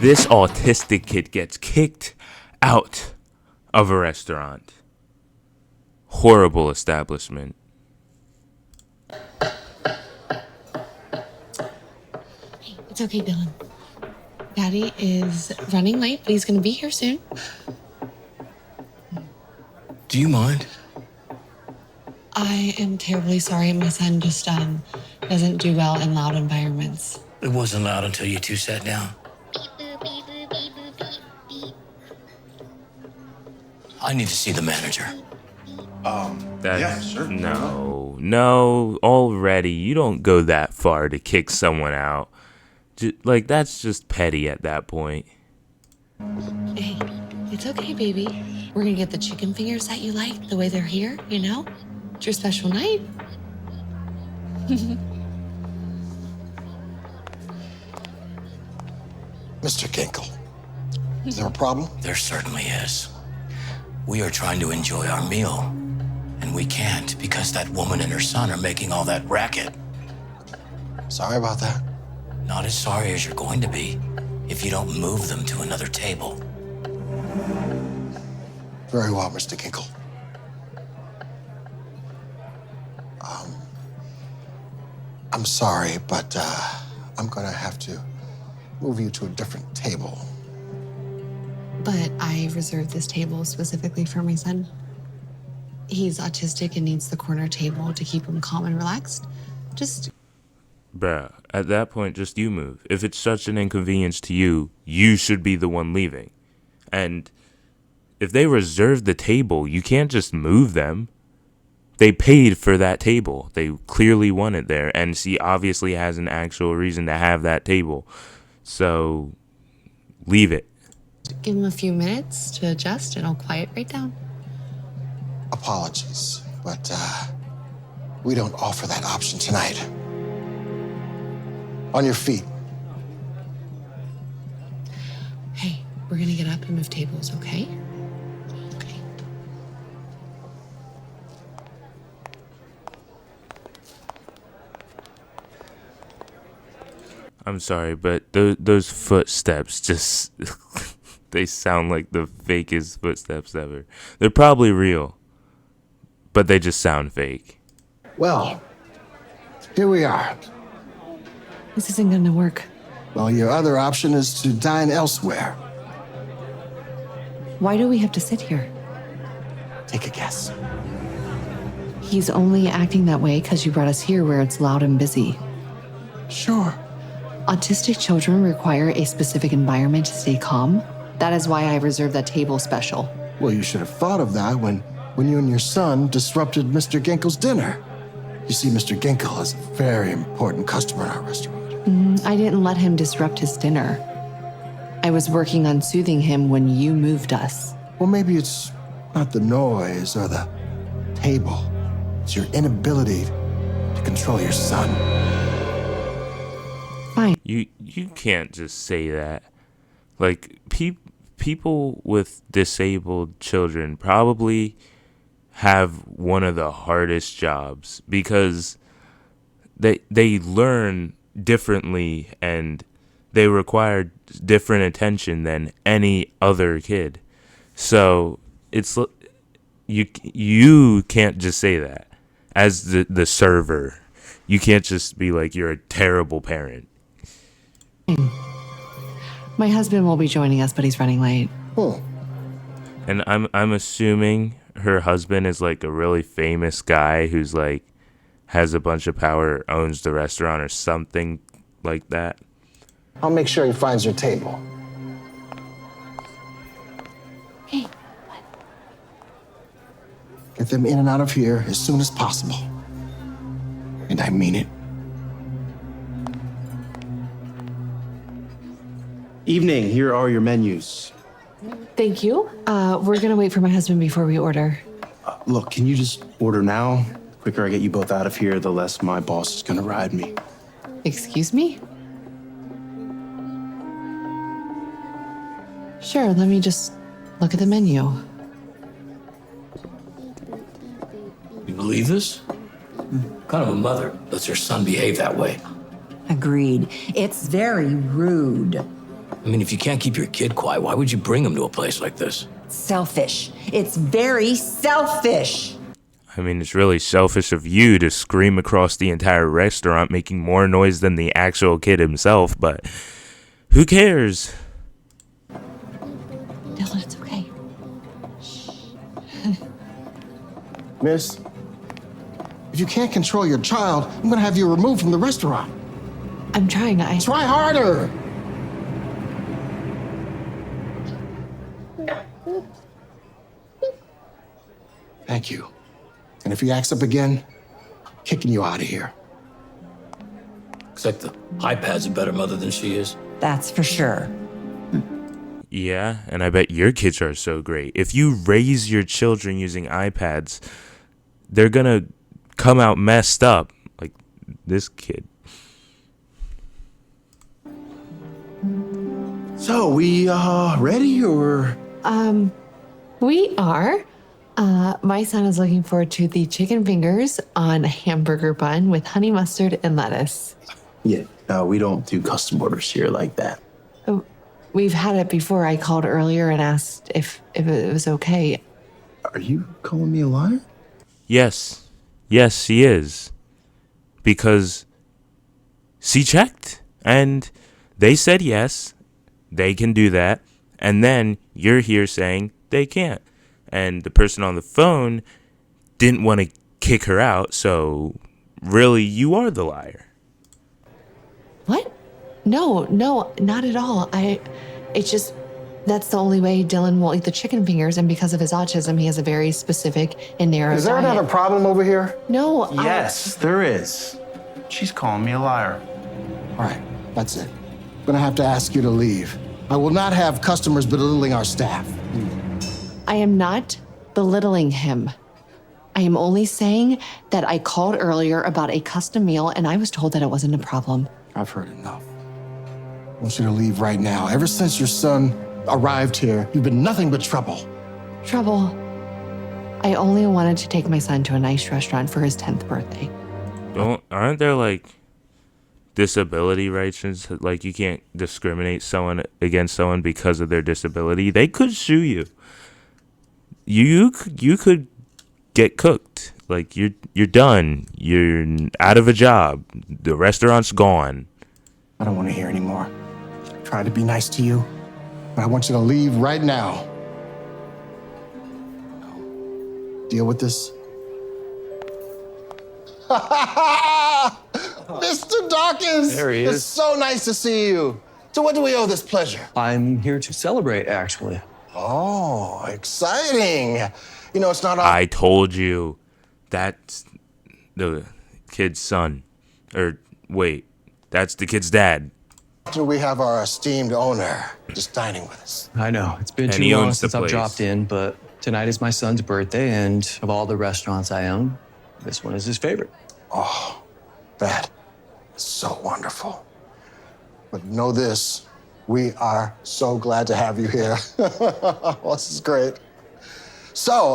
This autistic kid gets kicked out of a restaurant. Horrible establishment. Hey, it's okay, Dylan. Daddy is running late, but he's going to be here soon. Do you mind? I am terribly sorry. My son just doesn't do well in loud environments. It wasn't loud until you two sat down. I need to see the manager. Yeah, sure. No, already. You don't go that far to kick someone out. That's just petty at that point. Hey, it's okay, baby. We're going to get the chicken fingers that you like, the way they're here, you know? It's your special night. Mr. Ginkle, is there a problem? There certainly is. We are trying to enjoy our meal, and we can't because that woman and her son are making all that racket. Sorry about that. Not as sorry as you're going to be if you don't move them to another table. Very well, Mr. Ginkle. I'm sorry, but I'm gonna have to move you to a different table. But I reserved this table specifically for my son. He's autistic and needs the corner table to keep him calm and relaxed. Bruh, at that point, just you move. If it's such an inconvenience to you, you should be the one leaving. And if they reserved the table, you can't just move them. They paid for that table. They clearly want it there. And she obviously has an actual reason to have that table. So, leave it. Give him a few minutes to adjust and I'll quiet right down. Apologies, but we don't offer that option tonight. On your feet. Hey, we're gonna get up and move tables, okay? Okay. I'm sorry, but those footsteps just... they sound like the fakest footsteps ever. They're probably real, but they just sound fake. Well, here we are. This isn't gonna work. Well, your other option is to dine elsewhere. Why do we have to sit here? Take a guess. He's only acting that way because you brought us here where it's loud and busy. Sure. Autistic children require a specific environment to stay calm. That is why I reserved that table special. Well, you should have thought of that when you and your son disrupted Mr. Ginkle's dinner. You see, Mr. Ginkle is a very important customer in our restaurant. I didn't let him disrupt his dinner. I was working on soothing him when you moved us. Well, maybe it's not the noise or the table. It's your inability to control your son. Fine. You can't just say that. Like, people with disabled children probably have one of the hardest jobs because they learn differently and they require different attention than any other kid. So it's you can't just say that as the server. You can't just be like you're a terrible parent. My husband will be joining us, but he's running late. Oh. And I'm assuming her husband is like a really famous guy who's like has a bunch of power, owns the restaurant or something like that. I'll make sure he finds your table. Hey. Get them in and out of here as soon as possible. And I mean it. Evening, here are your menus. Thank you. We're gonna wait for my husband before we order. Look, can you just order now? The quicker I get you both out of here, the less my boss is gonna ride me. Excuse me? Sure, let me just look at the menu. You believe this? What kind of a mother lets her son behave that way? Agreed. It's very rude. I mean, if you can't keep your kid quiet, why would you bring him to a place like this? Selfish. It's very selfish. I mean, it's really selfish of you to scream across the entire restaurant, making more noise than the actual kid himself, but who cares? Dylan, it's okay. Miss, if you can't control your child, I'm gonna have you removed from the restaurant. I'm trying. Try harder. Thank you. And if he acts up again, I'm kicking you out of here. Looks like the iPad's a better mother than she is. That's for sure. Yeah, and I bet your kids are so great. If you raise your children using iPads, they're gonna come out messed up, like this kid. So, we ready or? We are. My son is looking forward to the chicken fingers on a hamburger bun with honey mustard and lettuce. Yeah, we don't do custom orders here like that. Oh, we've had it before. I called earlier and asked if it was okay. Are you calling me a liar? Yes, she is. Because she checked and they said yes, they can do that. And then you're here saying they can't. And the person on the phone didn't want to kick her out, so really you are the liar. What? No, not at all. It's just, that's the only way Dylan will eat the chicken fingers, and because of his autism, he has a very specific and narrow Is there diet. another problem over here? No, Yes, there is. She's calling me a liar. All right, that's it. I'm gonna have to ask you to leave. I will not have customers belittling our staff. I am not belittling him. I am only saying that I called earlier about a custom meal and I was told that it wasn't a problem. I've heard enough. I want you to leave right now. Ever since your son arrived here, you've been nothing but trouble. Trouble. I only wanted to take my son to a nice restaurant for his 10th birthday. Aren't there like disability rights? Like you can't discriminate someone against someone because of their disability. They could sue you. You could get cooked. Like you're done. You're out of a job. The restaurant's gone. I don't want to hear anymore. I tried to be nice to you, but I want you to leave right now. Deal with this. Mr. Dawkins! There he is. It's so nice to see you. So what do we owe this pleasure? I'm here to celebrate, actually. Oh, exciting. You know, it's not all... I told you that's the kid's son. Or wait, that's the kid's dad. After we have our esteemed owner just dining with us. I know, it's been And too he long owns the since I've place. dropped in, but tonight is my son's birthday, and of all the restaurants I own, this one is his favorite. Oh, that is so wonderful. But know this, we are so glad to have you here. This is great. So,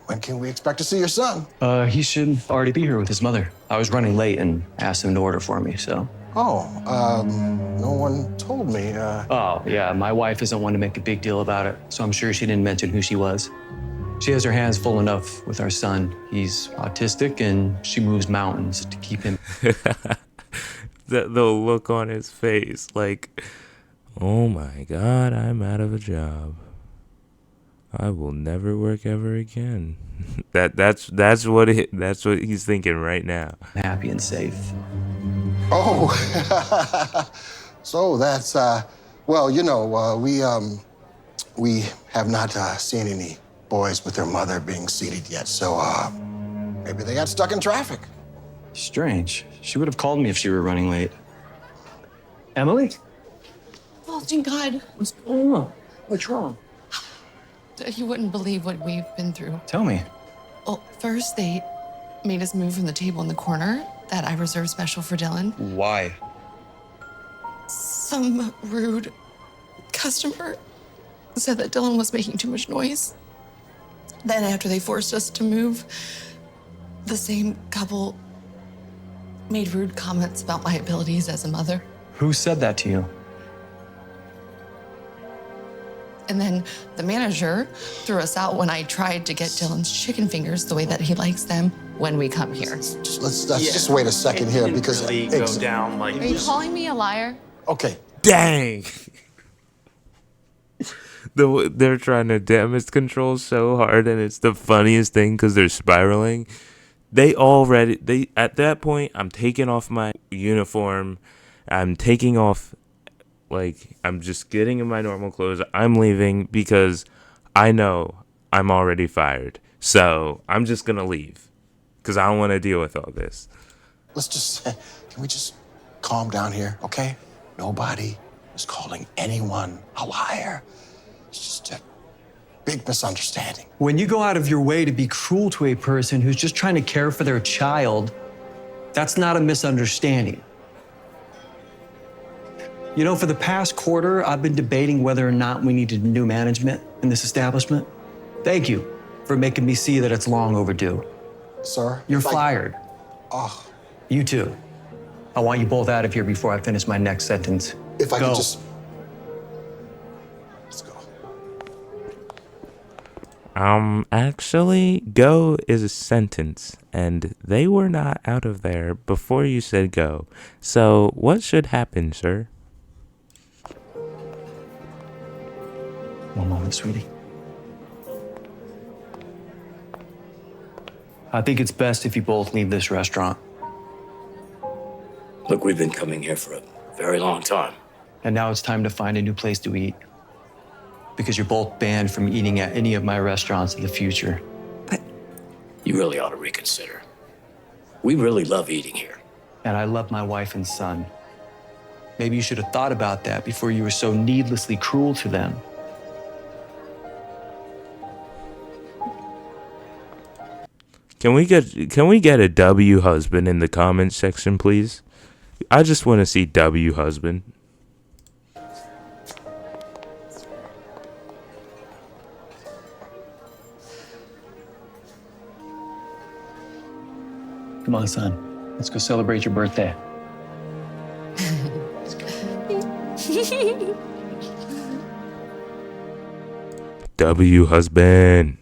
when can we expect to see your son? He should already be here with his mother. I was running late and asked him to order for me, so. Oh, no one told me. Oh, yeah, my wife isn't one to make a big deal about it, so I'm sure she didn't mention who she was. She has her hands full enough with our son. He's autistic, and she moves mountains to keep him. The look on his face, like, oh my God, I'm out of a job. I will never work ever again. That's what he's thinking right now. Happy and safe. Oh, so that's, well, you know, we have not seen any boys with their mother being seated yet, so maybe they got stuck in traffic. Strange. She would have called me if she were running late. Emily? Oh, thank God. What's going on? What's wrong? You wouldn't believe what we've been through. Tell me. Well, first they made us move from the table in the corner that I reserved special for Dylan. Why? Some rude customer said that Dylan was making too much noise. Then after they forced us to move, the same couple made rude comments about my abilities as a mother. Who said that to you? And then the manager threw us out when I tried to get Dylan's chicken fingers the way that he likes them when we come here. Let's just wait a second here because really go down like Are you calling me a liar? okay. dang. They're trying to damage control so hard, and it's the funniest thing because they're spiraling. They at that point, I'm taking off my uniform. I'm taking off, like, I'm just getting in my normal clothes. I'm leaving because I know I'm already fired. So I'm just going to leave because I don't want to deal with all this. Can we just calm down here, okay? Nobody is calling anyone a liar. It's just a big misunderstanding. When you go out of your way to be cruel to a person who's just trying to care for their child, that's not a misunderstanding. You know, for the past quarter, I've been debating whether or not we needed new management in this establishment. Thank you for making me see that it's long overdue. Sir? You're fired. Oh. You too. I want you both out of here before I finish my next sentence. If I Go. could just... Let's go. Actually, go is a sentence, and they were not out of there before you said go. So, what should happen, sir? One moment, sweetie. I think it's best if you both leave this restaurant. Look, we've been coming here for a very long time. And now it's time to find a new place to eat. Because you're both banned from eating at any of my restaurants in the future. You really ought to reconsider. We really love eating here. And I love my wife and son. Maybe you should have thought about that before you were so needlessly cruel to them. Can we get a W husband in the comments section, please? I just want to see W husband. Come on, son. Let's go celebrate your birthday. W husband.